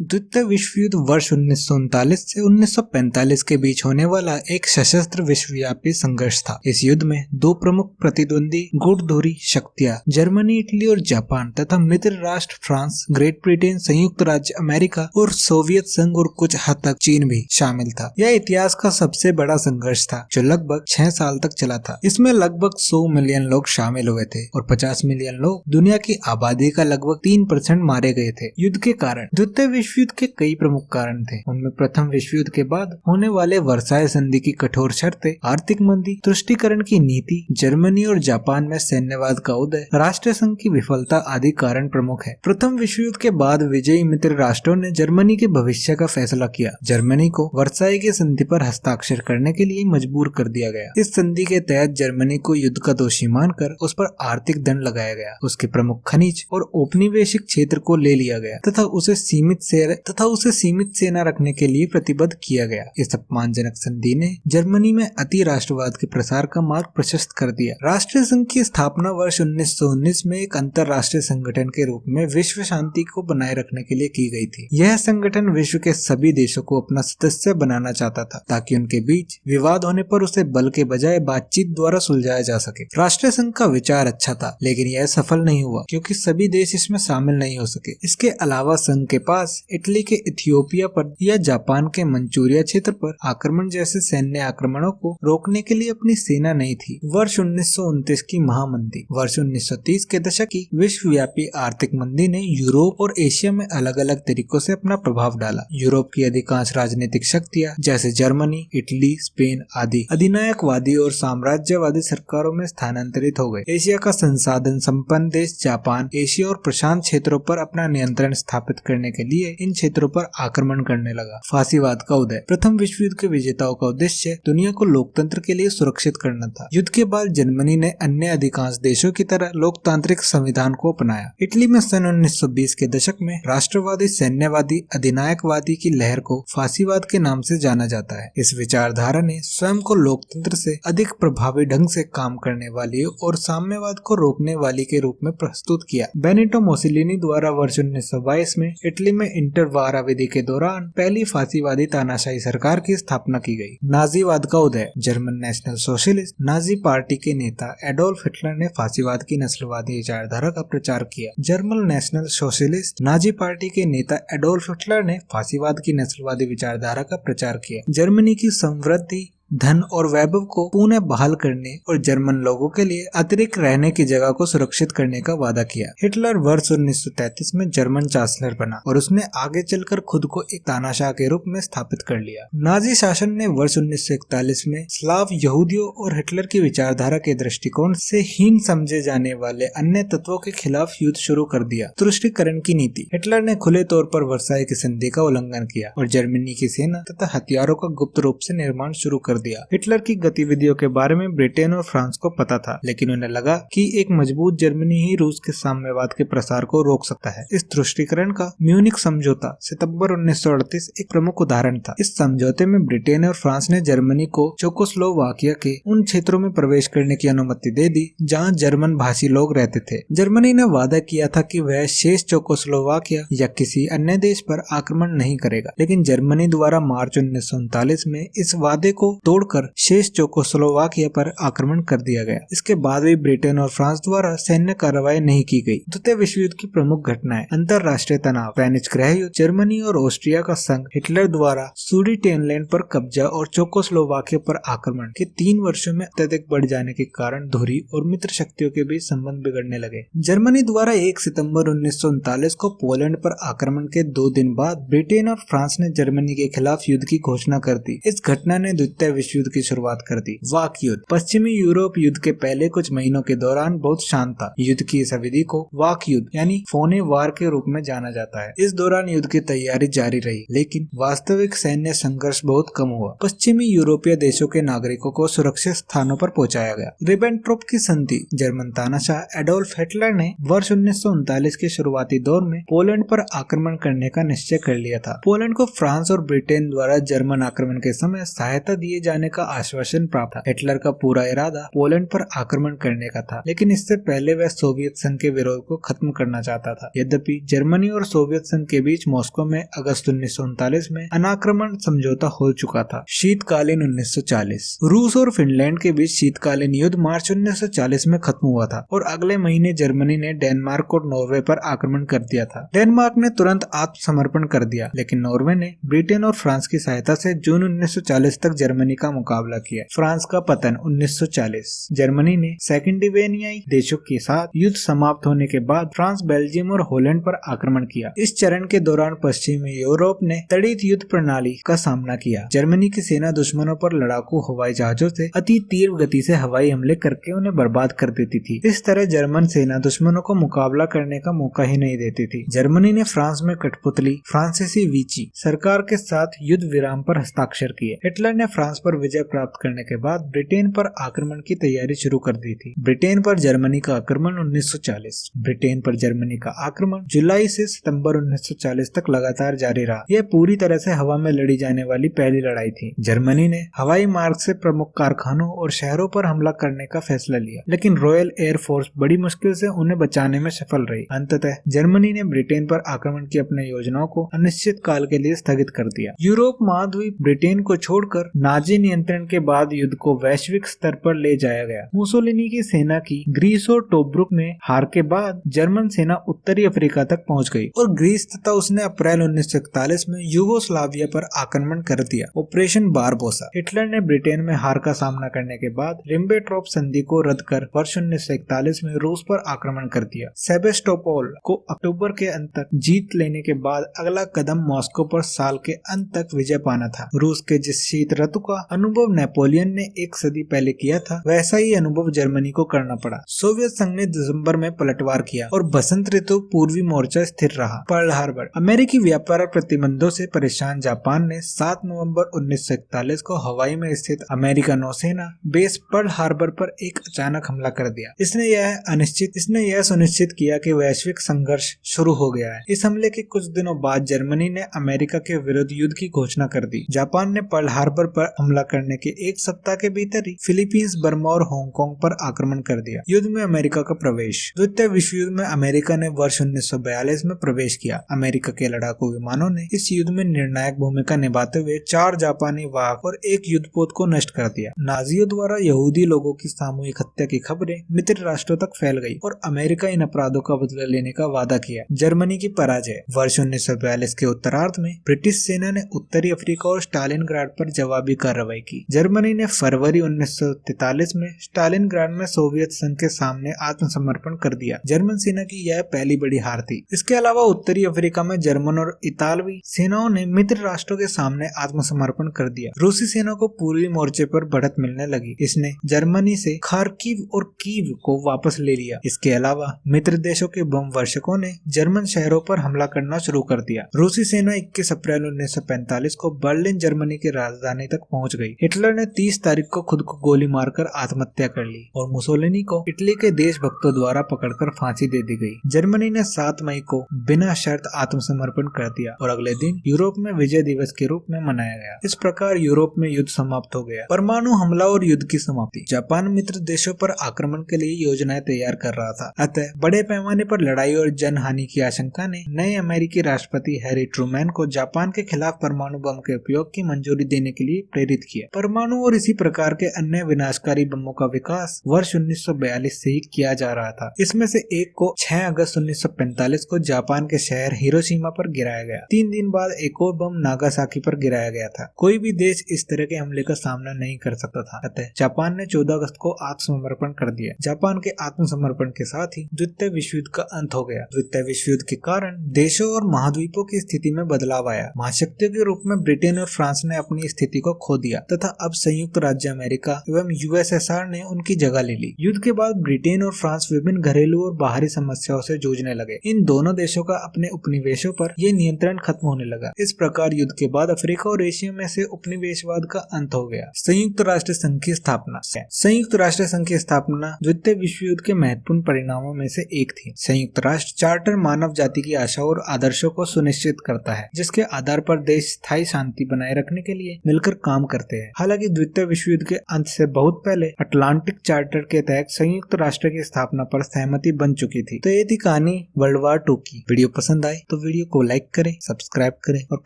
द्वितीय विश्व युद्ध वर्ष 1939 से 1945 के बीच होने वाला एक सशस्त्र विश्वव्यापी संघर्ष था। इस युद्ध में दो प्रमुख प्रतिद्वंदी गुटधुरी शक्तियां जर्मनी, इटली और जापान तथा मित्र राष्ट्र फ्रांस, ग्रेट ब्रिटेन, संयुक्त राज्य अमेरिका और सोवियत संघ और कुछ हद तक चीन भी शामिल था। यह इतिहास का सबसे बड़ा संघर्ष था जो लगभग 6 साल तक चला था। इसमें लगभग 100 मिलियन लोग शामिल हुए थे और 50 मिलियन लोग, दुनिया की आबादी का लगभग 3% मारे गए थे। युद्ध के कारण द्वितीय विश्व युद्ध के कई प्रमुख कारण थे। उनमें प्रथम विश्व युद्ध के बाद होने वाले वर्साय संधि की कठोर शर्तें, आर्थिक मंदी, तुष्टीकरण की नीति, जर्मनी और जापान में सैन्यवाद का उदय, राष्ट्रीय संघ की विफलता आदि कारण प्रमुख है। प्रथम विश्व युद्ध के बाद विजयी मित्र राष्ट्रों ने जर्मनी के भविष्य का फैसला किया। जर्मनी को वर्साय की संधि पर हस्ताक्षर करने के लिए मजबूर कर दिया गया। इस संधि के तहत जर्मनी को युद्ध का दोषी मानकर उस पर आर्थिक दंड लगाया गया। उसके प्रमुख खनिज और औपनिवेशिक क्षेत्र को ले लिया गया तथा उसे सीमित सेना रखने के लिए प्रतिबद्ध किया गया। इस अपमानजनक संधि ने जर्मनी में अति राष्ट्रवाद के प्रसार का मार्ग प्रशस्त कर दिया। राष्ट्रीय संघ की स्थापना वर्ष 1919 में एक अंतरराष्ट्रीय संगठन के रूप में विश्व शांति को बनाए रखने के लिए की गई थी। यह संगठन विश्व के सभी देशों को अपना सदस्य बनाना चाहता था ताकि उनके बीच विवाद होने पर उसे बल के बजाय बातचीत द्वारा सुलझाया जा सके। राष्ट्रीय संघ का विचार अच्छा था लेकिन यह सफल नहीं हुआ क्योंकि सभी देश इसमें शामिल नहीं हो सके। इसके अलावा संघ के पास इटली के इथियोपिया पर या जापान के मंचूरिया क्षेत्र पर आक्रमण जैसे सैन्य आक्रमणों को रोकने के लिए अपनी सेना नहीं थी। वर्ष 1929 की महामंदी। वर्ष 1930 के दशक की विश्वव्यापी आर्थिक मंदी ने यूरोप और एशिया में अलग अलग तरीकों से अपना प्रभाव डाला। यूरोप की अधिकांश राजनीतिक शक्तियां जैसे जर्मनी, इटली, स्पेन आदि अधिनायकवादी और साम्राज्यवादी सरकारों में स्थानांतरित हो गए। एशिया का संसाधन संपन्न देश जापान एशिया और प्रशांत क्षेत्रों पर अपना नियंत्रण स्थापित करने के लिए इन क्षेत्रों पर आक्रमण करने लगा। फासीवाद का उदय। प्रथम विश्व युद्ध के विजेताओं का उद्देश्य दुनिया को लोकतंत्र के लिए सुरक्षित करना था। युद्ध के बाद जर्मनी ने अन्य अधिकांश देशों की तरह लोकतांत्रिक संविधान को अपनाया। इटली में सन 1920 के दशक में राष्ट्रवादी सैन्यवादी अधिनायकवादी की लहर को फासीवाद के नाम से जाना जाता है। इस विचारधारा ने स्वयं को लोकतंत्र से अधिक प्रभावी ढंग से काम करने वाली और साम्यवाद को रोकने वाली के रूप में प्रस्तुत किया। बेनिटो मुसोलिनी द्वारा वर्ष 1922 में इटली में इंटरवार अवधि के दौरान पहली फासीवादी तानाशाही सरकार की स्थापना की गई। नाजीवाद का उदय। German national socialist Nazi party के नेता एडोल्फ हिटलर ने फासीवाद की नस्लवादी विचारधारा का प्रचार किया। German national socialist Nazi party के नेता एडोल्फ हिटलर ने फासीवाद की नस्लवादी विचारधारा का प्रचार किया। जर्मनी की समृद्धि, धन और वैभव को पुनः बहाल करने और जर्मन लोगों के लिए अतिरिक्त रहने की जगह को सुरक्षित करने का वादा किया। हिटलर वर्ष 1933 में जर्मन चांसलर बना और उसने आगे चलकर खुद को एक तानाशाह के रूप में स्थापित कर लिया। नाजी शासन ने वर्ष 1941 में स्लाव यहूदियों और हिटलर की विचारधारा के दृष्टिकोण से हीन समझे जाने वाले अन्य तत्वों के खिलाफ युद्ध शुरू कर दिया। तुष्टीकरण की नीति। हिटलर ने खुले तौर पर वर्साय की संधि का उल्लंघन किया और जर्मनी की सेना तथा हथियारों का गुप्त रूप से निर्माण शुरू कर दिया। हिटलर की गतिविधियों के बारे में ब्रिटेन और फ्रांस को पता था लेकिन उन्हें लगा कि एक मजबूत जर्मनी ही रूस के साम्यवाद के प्रसार को रोक सकता है। इस तुष्टीकरण का म्यूनिक समझौता सितंबर 1938 एक प्रमुख उदाहरण था। इस समझौते में ब्रिटेन और फ्रांस ने जर्मनी को चेकोस्लोवाकिया के उन क्षेत्रों में प्रवेश करने की अनुमति दे दी जहाँ जर्मन भाषी लोग रहते थे। जर्मनी ने वादा किया था कि वह शेष चेकोस्लोवाकिया या किसी अन्य देश पर आक्रमण नहीं करेगा, लेकिन जर्मनी द्वारा मार्च 1939 में इस वादे को तोड़कर शेष चेकोस्लोवाकिया पर आक्रमण कर दिया गया। इसके बाद भी ब्रिटेन और फ्रांस द्वारा सैन्य कार्रवाई नहीं की गई। द्वितीय विश्व युद्ध की प्रमुख घटनाएं। अंतरराष्ट्रीय तनाव। वेनिस गृह युद्ध। जर्मनी और ऑस्ट्रिया का संघ हिटलर द्वारा सुडेटेनलैंड पर कब्जा और चेकोस्लोवाकिया पर आक्रमण के 3 वर्षों में अत्यधिक बढ़ जाने के कारण धुरी और मित्र शक्तियों के बीच संबंध बिगड़ने लगे। जर्मनी द्वारा 1 सितंबर 1939 को पोलैंड पर आक्रमण के 2 दिन बाद ब्रिटेन और फ्रांस ने जर्मनी के खिलाफ युद्ध की घोषणा कर दी। इस घटना ने द्वितीय विश्व युद्ध की शुरुआत कर दी। वाक युद्ध। पश्चिमी यूरोप युद्ध के पहले कुछ महीनों के दौरान बहुत शांत था। युद्ध की इस अवधि को वाक युद्ध यानी फोने वार के रूप में जाना जाता है। इस दौरान युद्ध की तैयारी जारी रही लेकिन वास्तविक सैन्य संघर्ष बहुत कम हुआ। पश्चिमी यूरोपीय देशों के नागरिकों को सुरक्षित स्थानों पर पहुंचाया गया। रिबेनट्रोप की संधि। जर्मन तानाशाह एडोल्फ हिटलर ने वर्ष 1939 के शुरुआती दौर में पोलैंड पर आक्रमण करने का निश्चय कर लिया था। पोलैंड को फ्रांस और ब्रिटेन द्वारा जर्मन आक्रमण के समय सहायता दिए जाने का आश्वासन प्राप्त था। हिटलर का पूरा इरादा पोलैंड पर आक्रमण करने का था, लेकिन इससे पहले वह सोवियत संघ के विरोध को खत्म करना चाहता था। यद्यपि जर्मनी और सोवियत संघ के बीच मॉस्को में अगस्त 1939 में अनाक्रमण समझौता हो चुका था। शीतकालीन 1940 रूस और फिनलैंड के बीच शीतकालीन युद्ध मार्च 1940 में खत्म हुआ था और अगले महीने जर्मनी ने डेनमार्क और नॉर्वे पर आक्रमण कर दिया था। डेनमार्क ने तुरंत आत्मसमर्पण कर दिया, लेकिन नॉर्वे ने ब्रिटेन और फ्रांस की सहायता से जून 1940 तक जर्मनी का मुकाबला किया। फ्रांस का पतन 1940। जर्मनी ने स्कैंडिनेवियाई देशों के साथ युद्ध समाप्त होने के बाद फ्रांस, बेल्जियम और हॉलैंड पर आक्रमण किया। इस चरण के दौरान पश्चिमी यूरोप ने तड़ित युद्ध प्रणाली का सामना किया। जर्मनी की सेना दुश्मनों पर लड़ाकू हवाई जहाजों से अति तीव्र गति से हवाई हमले करके उन्हें बर्बाद कर देती थी। इस तरह जर्मन सेना दुश्मनों को मुकाबला करने का मौका ही नहीं देती थी। जर्मनी ने फ्रांस में कठपुतली फ्रांसीसी विची सरकार के साथ युद्ध विराम पर हस्ताक्षर किए। हिटलर ने फ्रांस पर विजय प्राप्त करने के बाद ब्रिटेन पर आक्रमण की तैयारी शुरू कर दी थी। ब्रिटेन पर जर्मनी का आक्रमण 1940। ब्रिटेन पर जर्मनी का आक्रमण जुलाई से सितंबर 1940 तक लगातार जारी रहा। यह पूरी तरह से हवा में लड़ी जाने वाली पहली लड़ाई थी। जर्मनी ने हवाई मार्ग से प्रमुख कारखानों और शहरों पर हमला करने का फैसला लिया, लेकिन रॉयल एयर फोर्स बड़ी मुश्किल से उन्हें बचाने में सफल रही। अंततः जर्मनी ने ब्रिटेन पर आक्रमण की अपनी योजनाओं को अनिश्चित काल के लिए स्थगित कर दिया। यूरोप महाद्वीप ब्रिटेन को छोड़कर नाजी नियंत्रण के बाद युद्ध को वैश्विक स्तर पर ले जाया गया। मुसोलिनी की सेना की ग्रीस और टोब्रुक में हार के बाद जर्मन सेना उत्तरी अफ्रीका तक पहुंच गई और ग्रीस तथा उसने अप्रैल 1941 में यूगोस्लाविया पर आक्रमण कर दिया। Operation Barbarossa. हिटलर ने ब्रिटेन में हार का सामना करने के बाद रिबेंट्रोप संधि को रद्द कर वर्ष 1941 में रूस पर आक्रमण कर दिया। सेबेस्टोपोल को अक्टूबर के अंत तक जीत लेने के बाद अगला कदम मॉस्को पर साल के अंत तक विजय पाना था। रूस के जिस शीत ऋतु का अनुभव नेपोलियन ने एक सदी पहले किया था, वैसा ही अनुभव जर्मनी को करना पड़ा। सोवियत संघ ने दिसंबर में पलटवार किया और बसंत ऋतु पूर्वी मोर्चा स्थिर रहा। Pearl Harbor. अमेरिकी व्यापार प्रतिबंधों से परेशान जापान ने 7 नवंबर 1941 को हवाई में स्थित अमेरिका नौसेना बेस पर्ल हार्बर पर एक अचानक हमला कर दिया। इसने यह सुनिश्चित किया कि वैश्विक संघर्ष शुरू हो गया है। इस हमले के कुछ दिनों बाद जर्मनी ने अमेरिका के विरुद्ध युद्ध की घोषणा कर दी। जापान ने पर्ल हार्बर पर हमला करने के एक सप्ताह के भीतर ही फिलीपींस, बर्मा और हांगकांग पर आक्रमण कर दिया। युद्ध में अमेरिका का प्रवेश। द्वितीय विश्व युद्ध में अमेरिका ने वर्ष 1942 में प्रवेश किया। अमेरिका के लड़ाकू विमानों ने इस युद्ध में निर्णायक भूमिका निभाते हुए 4 जापानी वाहक और एक युद्धपोत को नष्ट कर दिया। नाजियों द्वारा यहूदी लोगों की सामूहिक हत्या की खबरें मित्र राष्ट्रों तक फैल गई और अमेरिका इन अपराधों का बदला लेने का वादा किया। जर्मनी की पराजय। वर्ष 1942 के उत्तरार्ध में ब्रिटिश सेना ने उत्तरी अफ्रीका और स्टालिनग्राड पर जवाबी कार्रवाई की। जर्मनी ने फरवरी 1943 में स्टालिनग्राड में सोवियत संघ के सामने आत्मसमर्पण कर दिया। जर्मन सेना की यह पहली बड़ी हार थी। इसके अलावा उत्तरी अफ्रीका में जर्मन और इतालवी सेनाओं ने मित्र राष्ट्रों के सामने आत्मसमर्पण कर दिया। रूसी सेना को पूर्वी मोर्चे पर बढ़त मिलने लगी। इसने जर्मनी से खार्किव और कीव को वापस ले लिया। इसके अलावा मित्र देशों के बम वर्षकों ने जर्मन शहरों पर हमला करना शुरू कर दिया। रूसी सेना 21 अप्रैल 1945 को बर्लिन जर्मनी की राजधानी तक पहुंच गई। हिटलर ने 30 तारीख को खुद को गोली मारकर आत्महत्या कर ली और मुसोलिनी को इटली के देशभक्तों द्वारा पकड़कर फांसी दे दी गई। जर्मनी ने 7 मई को बिना शर्त आत्मसमर्पण कर दिया और अगले दिन यूरोप में विजय दिवस के रूप में मनाया गया। इस प्रकार यूरोप में युद्ध समाप्त हो गया। परमाणु हमला और युद्ध की समाप्ति। जापान मित्र देशों पर आक्रमण के लिए योजनाएं तैयार कर रहा था, अतः बड़े पैमाने पर लड़ाई और जनहानि की आशंका ने नए अमेरिकी राष्ट्रपति हैरी ट्रूमैन को जापान के खिलाफ परमाणु बम के उपयोग की मंजूरी देने के लिए प्रेरित किया। परमाणु और इसी प्रकार के अन्य विनाशकारी बमों का विकास वर्ष 1942 से ही किया जा रहा था। इसमें से एक को 6 अगस्त 1945 को जापान के शहर हिरोशिमा पर गिराया गया। 3 दिन बाद एक और बम नागासाकी पर गिराया गया था। कोई भी देश इस तरह के हमले का सामना नहीं कर सकता था, अतः जापान ने 14 अगस्त को आत्मसमर्पण कर दिया। जापान के आत्मसमर्पण के साथ ही द्वितीय विश्व युद्ध का अंत हो गया। द्वितीय विश्व युद्ध के कारण देशों और महाद्वीपों की स्थिति में बदलाव आया। महाशक्तियों के रूप में ब्रिटेन और फ्रांस ने अपनी स्थिति को खो दिया तथा अब संयुक्त राज्य अमेरिका एवं यूएसएसआर ने उनकी जगह ले ली। युद्ध के बाद ब्रिटेन और फ्रांस विभिन्न घरेलू और बाहरी समस्याओं से जूझने लगे। इन दोनों देशों का अपने उपनिवेशों पर यह नियंत्रण खत्म होने लगा। इस प्रकार युद्ध के बाद अफ्रीका और एशिया में से उपनिवेशवाद का अंत हो गया। संयुक्त राष्ट्र संघ की स्थापना। संयुक्त राष्ट्र संघ की स्थापना द्वितीय विश्व युद्ध के महत्वपूर्ण परिणामों में से एक थी। संयुक्त राष्ट्र चार्टर मानव जाति की आशाओं और आदर्शों को सुनिश्चित करता है, जिसके आधार पर देश स्थायी शांति बनाए रखने के लिए मिलकर काम करते हैं। हालांकि द्वितीय विश्व युद्ध के अंत से बहुत पहले अटलांटिक चार्टर के तहत संयुक्त राष्ट्र की स्थापना पर सहमति बन चुकी थी। तो ये थी कहानी वर्ल्ड वॉर 2 की। वीडियो पसंद आए तो वीडियो को लाइक करें, सब्सक्राइब करें और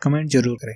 कमेंट जरूर करें।